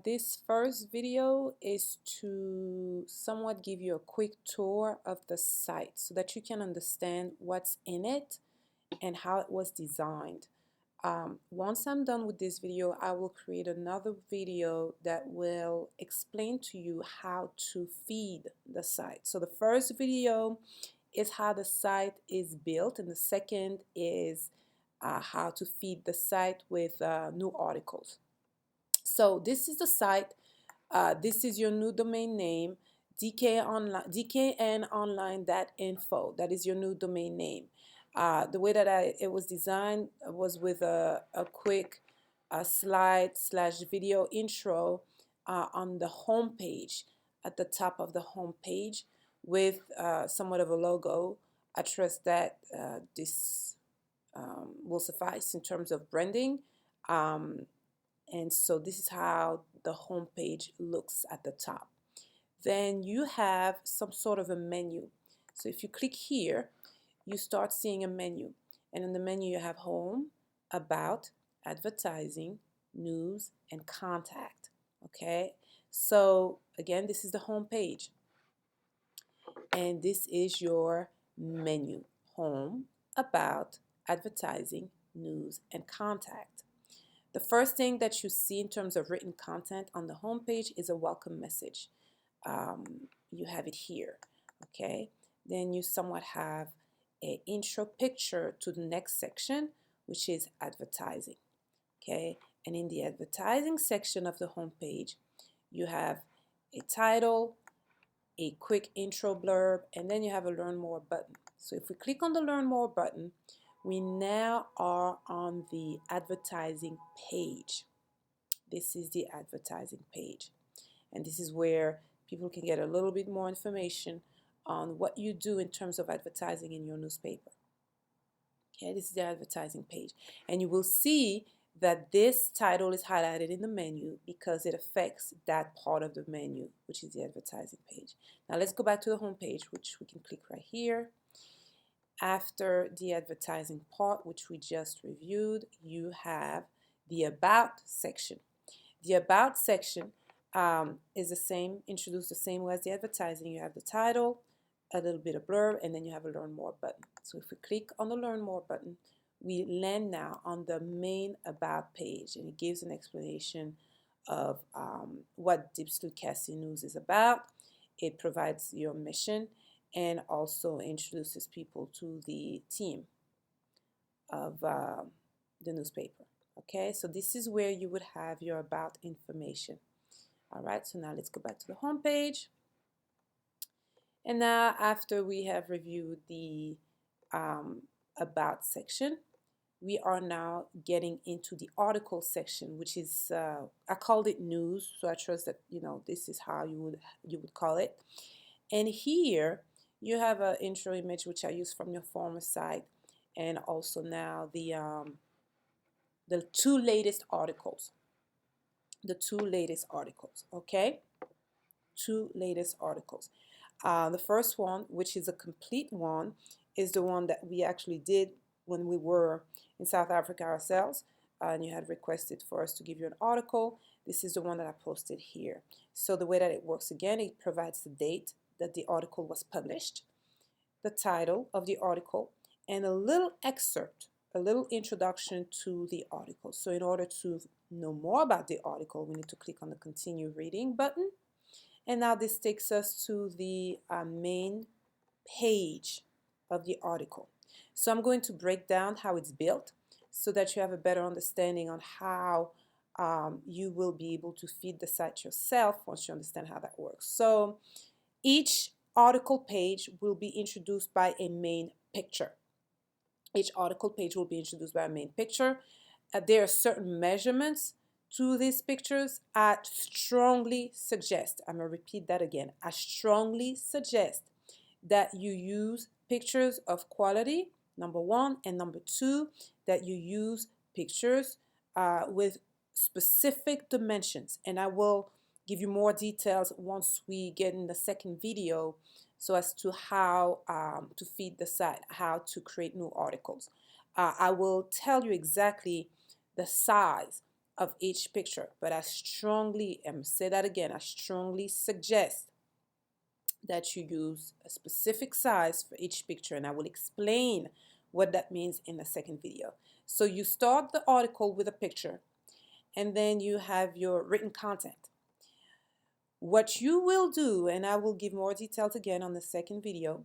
This first video is to somewhat give you a quick tour of the site so that you can understand what's in it and how it was designed. Once I'm done with this video, I will create another video that will explain to you how to feed the site. So the first video is how the site is built, and the second is how to feed the site with new articles. So this is the site. This is your new domain name, dknonline.info. That is your new domain name. The way that it was designed was with a quick slide/video intro on the home page, at the top of the home page, with somewhat of a logo. I trust that this will suffice in terms of branding. And so this is how the home page looks at the top. Then you have some sort of a menu. So if you click here, you start seeing a menu. And in the menu you have home, about, advertising, news, and contact. Okay, so again, this is the home page. And this is your menu: home, about, advertising, news, and contact. The first thing that you see in terms of written content on the home page is a welcome message. You have it here, okay? Then you somewhat have an intro picture to the next section, which is advertising, okay? And in the advertising section of the home page, you have a title, a quick intro blurb, and then you have a learn more button. So if we click on the learn more button, we now are on the advertising page. This is the advertising page, and this is where people can get a little bit more information on what you do in terms of advertising in your newspaper. Okay, this is the advertising page, and you will see that this title is highlighted in the menu because it affects that part of the menu, which is the advertising page. Now let's go back to the home page, which we can click right here. After the advertising part, which we just reviewed, you have the about section. The about section is the same, introduced the same way as the advertising. You have the title, a little bit of blurb, and then you have a learn more button. So if we click on the learn more button, we land now on the main about page, and it gives an explanation of what Deep Sleuthcasting News is about. It provides your mission and also introduces people to the team of the newspaper. Okay, so this is where you would have your about information. All right, so now let's go back to the home page. And now, after we have reviewed the about section, we are now getting into the article section, which is I called it news, so I trust that this is how you would call it. And here you have an intro image which I used from your former site, and also now the two latest articles. The two latest articles, okay? Two latest articles. The first one, which is a complete one, is the one that we actually did when we were in South Africa ourselves, and you had requested for us to give you an article. This is the one that I posted here. So the way that it works, again, it provides the date that the article was published, the title of the article, and a little excerpt, a little introduction to the article. So in order to know more about the article, we need to click on the continue reading button. And now this takes us to the main page of the article. So I'm going to break down how it's built so that you have a better understanding on how you will be able to feed the site yourself once you understand how that works. So each article page will be introduced by a main picture. Each article page will be introduced by a main picture. There are certain measurements to these pictures. I strongly suggest, I'm going to repeat that again, I strongly suggest that you use pictures of quality, number one, and number two, that you use pictures with specific dimensions. And I will give you more details once we get in the second video, so as to how to feed the site, how to create new articles. I will tell you exactly the size of each picture. But I strongly, say that again, I strongly suggest that you use a specific size for each picture, and I will explain what that means in the second video. So you start the article with a picture, and then you have your written content. What you will do, and I will give more details again on the second video,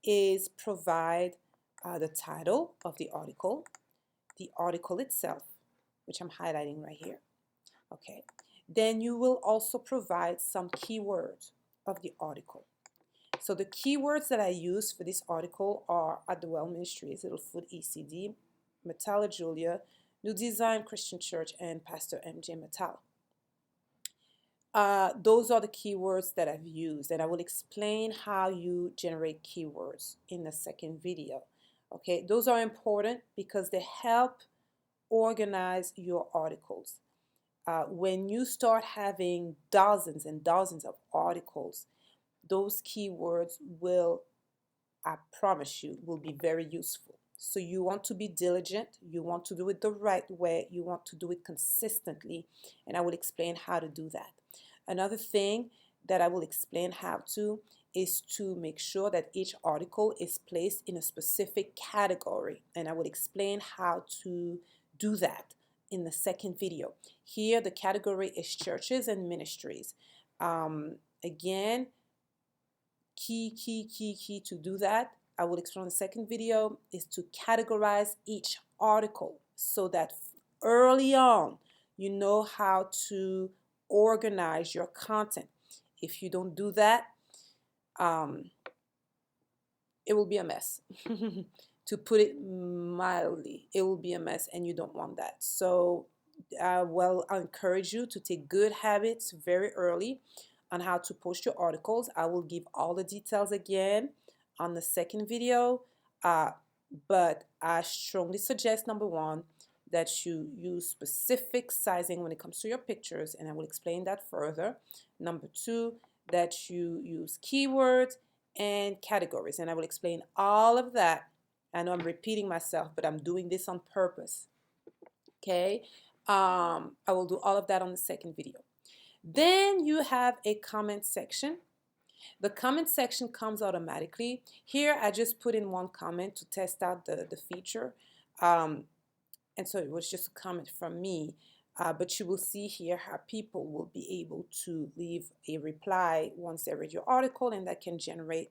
is provide the title of the article itself, which I'm highlighting right here. Okay. Then you will also provide some keywords of the article. So the keywords that I use for this article are At the Well Ministries, Little Food ECD, Matala Julia, New Design Christian Church, and Pastor MJ Matala. Those are the keywords that I've used, and I will explain how you generate keywords in the second video. Okay, those are important because they help organize your articles. When you start having dozens and dozens of articles, those keywords will, I promise you, will be very useful. So you want to be diligent, you want to do it the right way, you want to do it consistently, and I will explain how to do that. Another thing that I will explain how to is to make sure that each article is placed in a specific category, and I will explain how to do that in the second video. Here the category is churches and ministries. Again, key to do that, I will explain in the second video, is to categorize each article so that early on you know how to organize your content. If you don't do that, it will be a mess. To put it mildly, it will be a mess, and you don't want that. So well, I encourage you to take good habits very early on how to post your articles. I will give all the details again on the second video, but I strongly suggest, number one, that you use specific sizing when it comes to your pictures, and I will explain that further. Number two, that you use keywords and categories, and I will explain all of that. I know I'm repeating myself, but I'm doing this on purpose. Okay, I will do all of that on the second video. Then you have a comment section. The comment section comes automatically. Here I just put in one comment to test out the feature. And so it was just a comment from me. But you will see here how people will be able to leave a reply once they read your article, and that can generate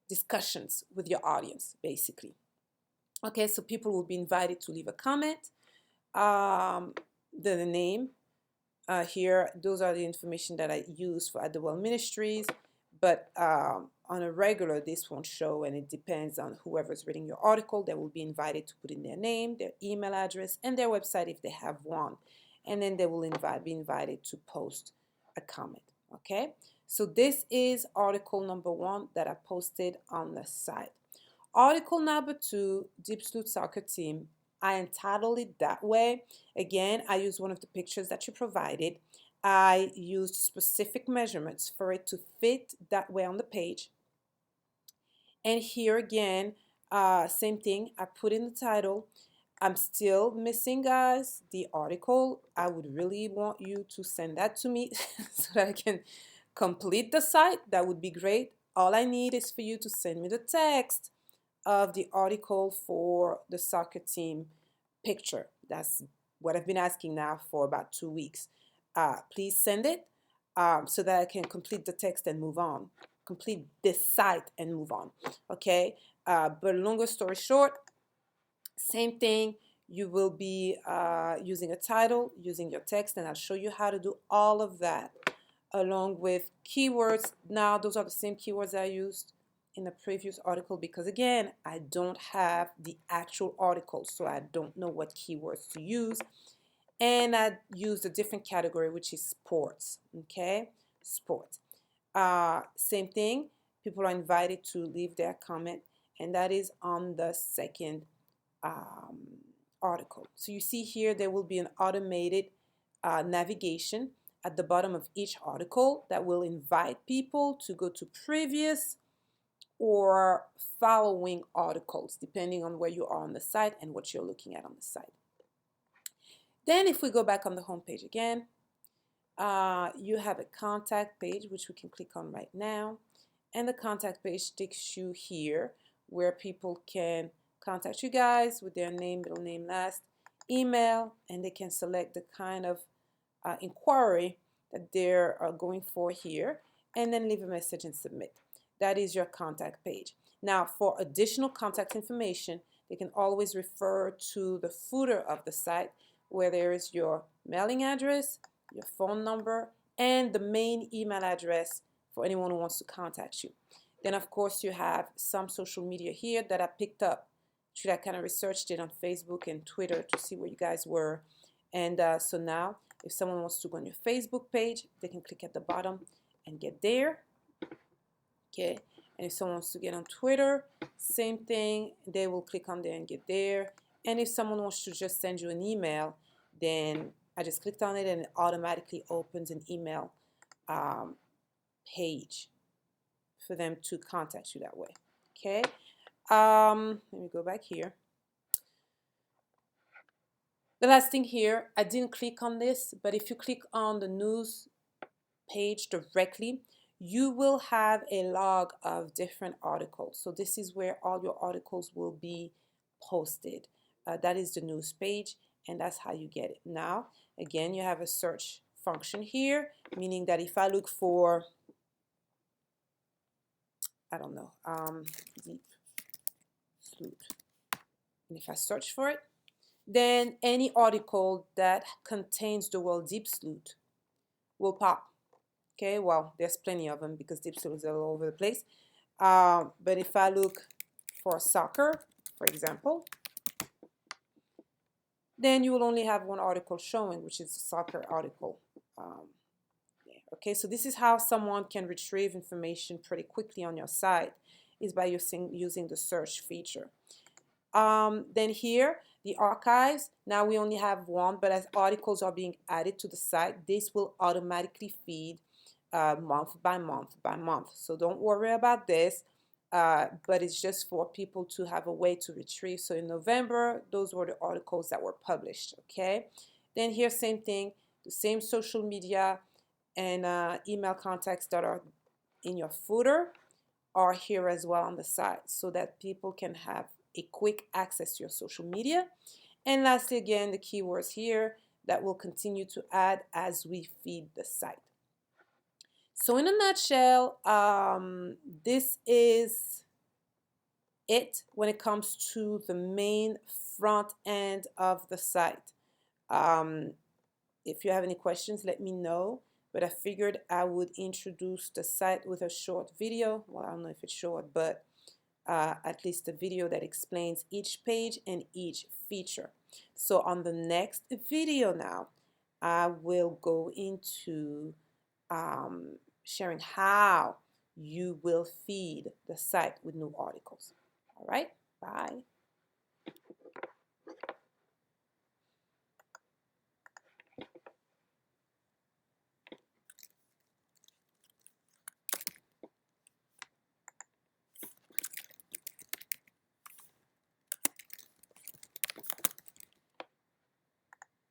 discussions with your audience, basically. Okay, so people will be invited to leave a comment, the name. Here, those are the information that I use for At the Well Ministries, but on a regular, this won't show, and it depends on whoever's reading your article. They will be invited to put in their name, their email address, and their website if they have one, and then they will be invited to post a comment. Okay, so this is article number 1 that I posted on the site. Article number 2, Deep Sleuth Soccer Team. I entitled it that way. Again, I used one of the pictures that you provided. I used specific measurements for it to fit that way on the page. And here again, same thing. I put in the title. I'm still missing, guys, the article. I would really want you to send that to me so that I can complete the site. That would be great. All I need is for you to send me the text of the article for the soccer team picture. That's what I've been asking now for about 2 weeks. Please send it so that I can complete the text and move on. Complete this site and move on. Okay. But longer story short, same thing. You will be using a title, using your text, and I'll show you how to do all of that along with keywords. Now, those are the same keywords I used in the previous article because, again, I don't have the actual article, so I don't know what keywords to use. And I used a different category, which is sports. Okay, sports. Same thing. People are invited to leave their comment, and that is on the second article. So you see here there will be an automated navigation at the bottom of each article that will invite people to go to previous or following articles depending on where you are on the site and what you're looking at on the site. Then if we go back on the home page again, you have a contact page, which we can click on right now. And the contact page takes you here where people can contact you guys with their name, middle name, last, email, and they can select the kind of inquiry that they're going for here, and then leave a message and submit. That is your contact page. Now, for additional contact information, they can always refer to the footer of the site where there is your mailing address, your phone number, and the main email address for anyone who wants to contact you. Then, of course, you have some social media here that I picked up through that kind of researched it on Facebook and Twitter to see where you guys were. And so now, if someone wants to go on your Facebook page, they can click at the bottom and get there. Okay. And if someone wants to get on Twitter, same thing. They will click on there and get there. And if someone wants to just send you an email, then I just clicked on it and it automatically opens an email page for them to contact you that way. Okay. Let me go back here. The last thing here, I didn't click on this, but if you click on the news page directly, you will have a log of different articles. So this is where all your articles will be posted. That is the news page, and that's how you get it. Now, again, you have a search function here, meaning that if I look for, I don't know, deep sleuth, and if I search for it, then any article that contains the word deep sleuth will pop. Okay, well, there's plenty of them because deep sleuth is all over the place. But if I look for soccer, for example, then you will only have one article showing, which is a soccer article. Okay, so this is how someone can retrieve information pretty quickly on your site, is by using the search feature. Then here, the archives, now we only have one, but as articles are being added to the site, this will automatically feed month by month by month. So don't worry about this, but it's just for people to have a way to retrieve. So in November, those were the articles that were published, okay? Then here, same thing, the same social media and email contacts that are in your footer are here as well on the site so that people can have a quick access to your social media. And lastly, again, the keywords here that will continue to add as we feed the site. So in a nutshell, this is it when it comes to the main front end of the site. If you have any questions, let me know. But I figured I would introduce the site with a short video. Well, I don't know if it's short, but at least a video that explains each page and each feature. So on the next video now, I will go into sharing how you will feed the site with new articles. All right, bye.